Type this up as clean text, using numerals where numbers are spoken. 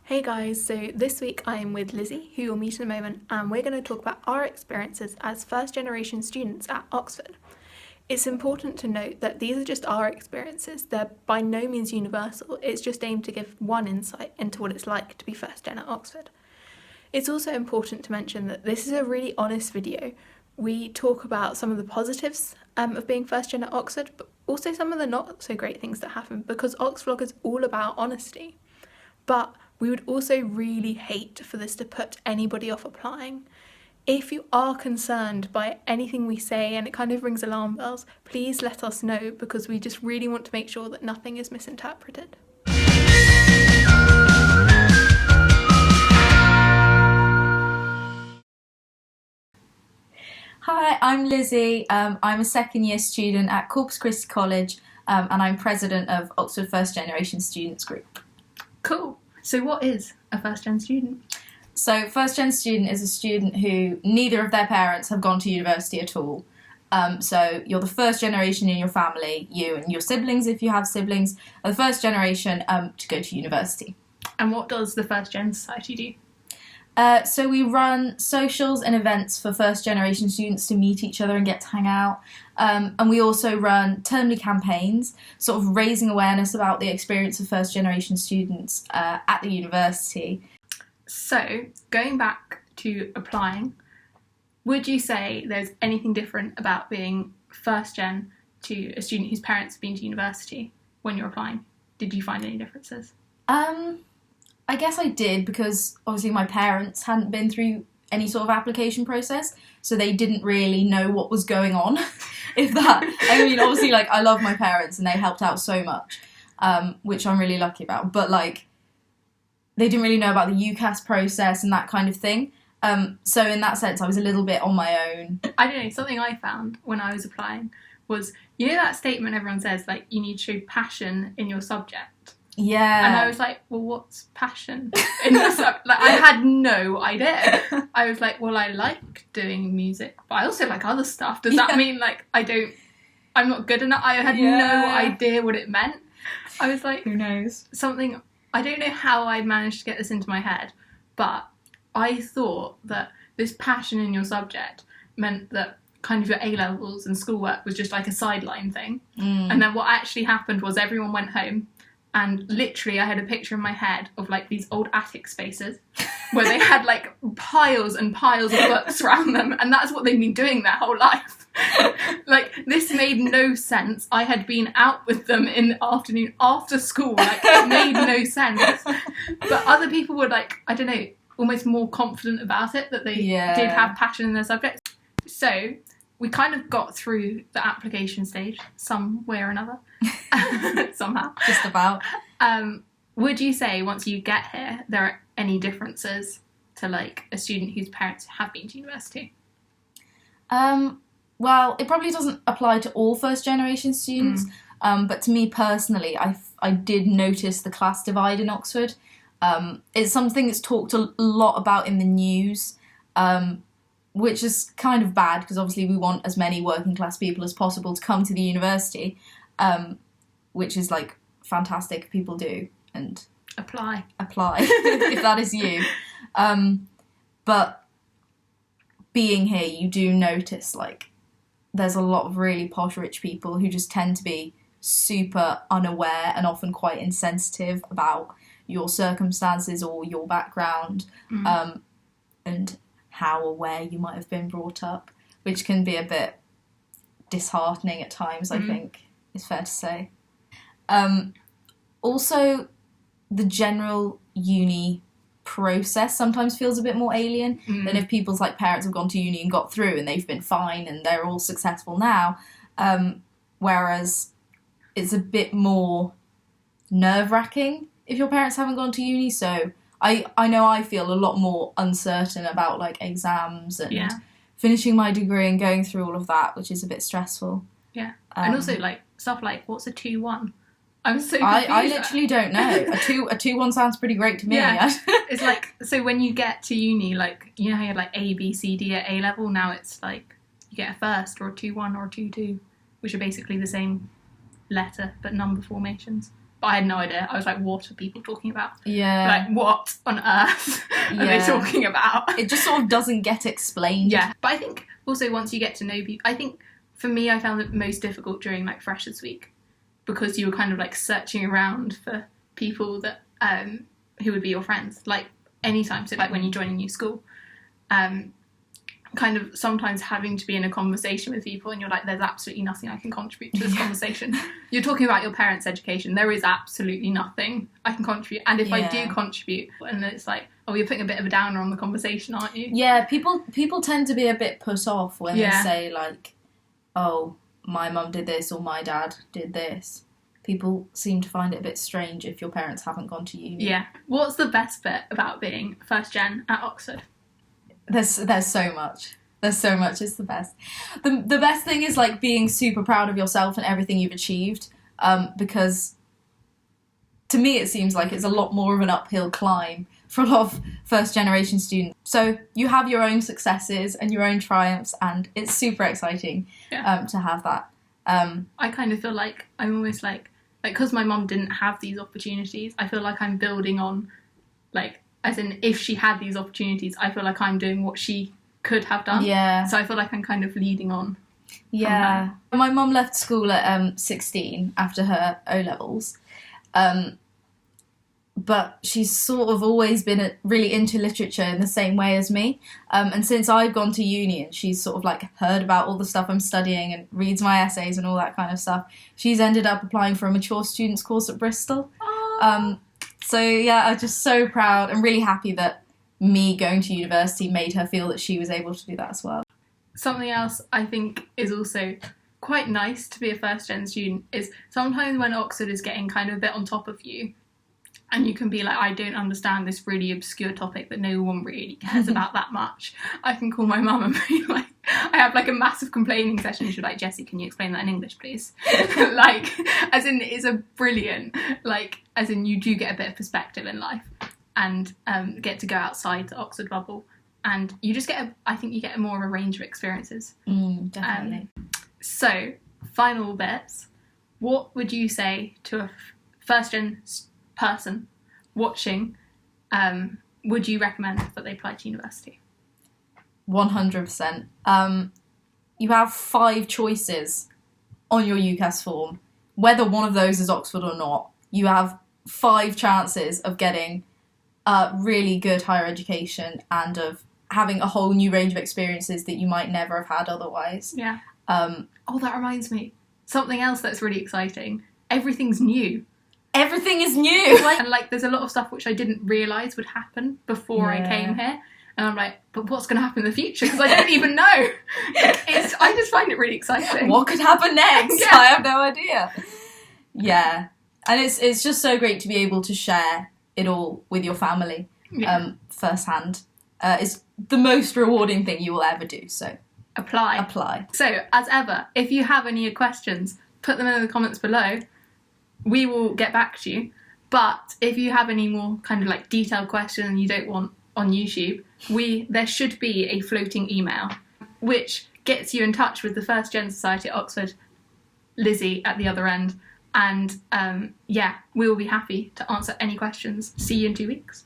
Hey guys, so this week I am with Lizzie, who you'll meet in a moment, and we're going to talk about our experiences as first generation students at Oxford. It's important to note that these are just our experiences, they're by no means universal, it's just aimed to give one insight into what it's like to be first gen at Oxford. It's also important to mention that this is a really honest video. We talk about some of the positives of being first gen at Oxford, but also some of the not so great things that happen, because Oxvlog is all about honesty. But we would also really hate for this to put anybody off applying. If you are concerned by anything we say and it kind of rings alarm bells, please let us know, because we just really want to make sure that nothing is misinterpreted. Hi, I'm Lizzie. I'm a second year student at Corpus Christi College, and I'm president of Oxford First Generation Students Group. Cool. So what is a first gen student? So first gen student is a student who neither of their parents have gone to university at all. So you're the first generation in your family, you and your siblings, if you have siblings, are the first generation to go to university. And what does the First Gen Society do? So we run socials and events for first generation students to meet each other and get to hang out. And we also run termly campaigns, sort of raising awareness about the experience of first generation students at the university. So, going back to applying, would you say there's anything different about being first gen to a student whose parents have been to university when you're applying? Did you find any differences? I guess I did, because obviously my parents hadn't been through any sort of application process, so they didn't really know what was going on. Obviously, I love my parents and they helped out so much, which I'm really lucky about, but they didn't really know about the UCAS process and that kind of thing. So in that sense, I was a little bit on my own. I don't know, something I found when I was applying was, you know that statement everyone says, you need to show passion in your subject? Yeah. And I was like, well, what's passion in the subject? I had no idea. I was like, well, I like doing music, but I also like other stuff. Does that mean, I'm not good enough? I had no idea what it meant. I was like... Who knows? Something... I don't know how I managed to get this into my head, but I thought that this passion in your subject meant that kind of your A-levels and schoolwork was just like a sideline thing. And then what actually happened was everyone went home, and literally I had a picture in my head of these old attic spaces where they had piles and piles of books around them, and that's what they'd been doing their whole life. This made no sense. I had been out with them in the afternoon after school. It made no sense. But other people were I don't know, almost more confident about it, that they did have passion in their subjects. So we kind of got through the application stage some way or another. Somehow. Just about. Would you say once you get here there are any differences to a student whose parents have been to university? Well, it probably doesn't apply to all first generation students, but to me personally, I did notice the class divide in Oxford. It's something that's talked a lot about in the news, which is kind of bad, because obviously we want as many working class people as possible to come to the university, which is fantastic if people do, and apply if that is you. But being here, you do notice there's a lot of really posh rich people who just tend to be super unaware and often quite insensitive about your circumstances or your background, and how aware you might have been brought up, which can be a bit disheartening at times, I think, is fair to say. Also, the general uni process sometimes feels a bit more alien than if people's parents have gone to uni and got through and they've been fine and they're all successful now, whereas it's a bit more nerve-wracking if your parents haven't gone to uni. So I know I feel a lot more uncertain about exams and finishing my degree and going through all of that, which is a bit stressful. Yeah. And also stuff what's a 2-1? I'm so confused. I literally don't know. A 2-1 sounds pretty great to me. Yeah. It's so when you get to uni, you know how you had A, B, C, D at A level, now it's you get a first or a 2-1 or a 2-2, which are basically the same letter but number formations. But I had no idea. I was like, what are people talking about? Yeah. Like, what on earth are they talking about? It just sort of doesn't get explained. Yeah. But I think also once you get to know people, I think for me, I found it most difficult during like Freshers Week, because you were kind of like searching around for people that who would be your friends, like anytime. So like when you join a new school, kind of sometimes having to be in a conversation with people and you're like, there's absolutely nothing I can contribute to this conversation. You're talking about your parents' education. There is absolutely nothing I can contribute. And if I do contribute, and it's like, oh, you're putting a bit of a downer on the conversation, aren't you? Yeah, people tend to be a bit put off when they say like, oh, my mum did this or my dad did this. People seem to find it a bit strange if your parents haven't gone to uni. Yeah. What's the best bit about being first gen at Oxford? There's so much. There's so much. It's the best. The best thing is like being super proud of yourself and everything you've achieved, because to me it seems like it's a lot more of an uphill climb for a lot of first generation students. So you have your own successes and your own triumphs, and it's super exciting to have that. I kind of feel like I'm almost like because my mum didn't have these opportunities, I feel like I'm building on, like, as in if she had these opportunities, I feel like I'm doing what she could have done. Yeah. So I feel like I'm kind of leading on. Yeah. My mum left school at 16 after her O-levels. But she's sort of always been really into literature in the same way as me. And since I've gone to uni and she's sort of like heard about all the stuff I'm studying and reads my essays and all that kind of stuff, she's ended up applying for a mature students course at Bristol. So yeah, I'm just so proud and really happy that me going to university made her feel that she was able to do that as well. Something else I think is also quite nice to be a first gen student is sometimes when Oxford is getting kind of a bit on top of you, and you can be like, I don't understand this really obscure topic that no one really cares about that much. I can call my mum and be like, I have like a massive complaining session. She's like, Jessie, can you explain that in English, please? Like, as in, it's a brilliant, like, as in you do get a bit of perspective in life and get to go outside the Oxford bubble. And you just get, I think you get more of a range of experiences. Definitely. So, final bits. What would you say to a first gen person watching? Would you recommend that they apply to university? 100%. You have 5 choices on your UCAS form. Whether one of those is Oxford or not, you have 5 chances of getting a really good higher education and of having a whole new range of experiences that you might never have had otherwise. Yeah. Oh, that reminds me. Something else that's really exciting. Everything's new. Everything is new! And like, there's a lot of stuff which I didn't realise would happen before I came here. And I'm like, but what's going to happen in the future? Because I don't even know. I just find it really exciting. What could happen next? I have no idea. Yeah. And it's just so great to be able to share it all with your family firsthand. It's the most rewarding thing you will ever do. So apply. So, as ever, if you have any questions, put them in the comments below. We will get back to you. But if you have any more kind of like detailed questions you don't want on YouTube, there should be a floating email which gets you in touch with the First Gen Society at Oxford, Lizzie at the other end, and we will be happy to answer any questions. See you in 2 weeks.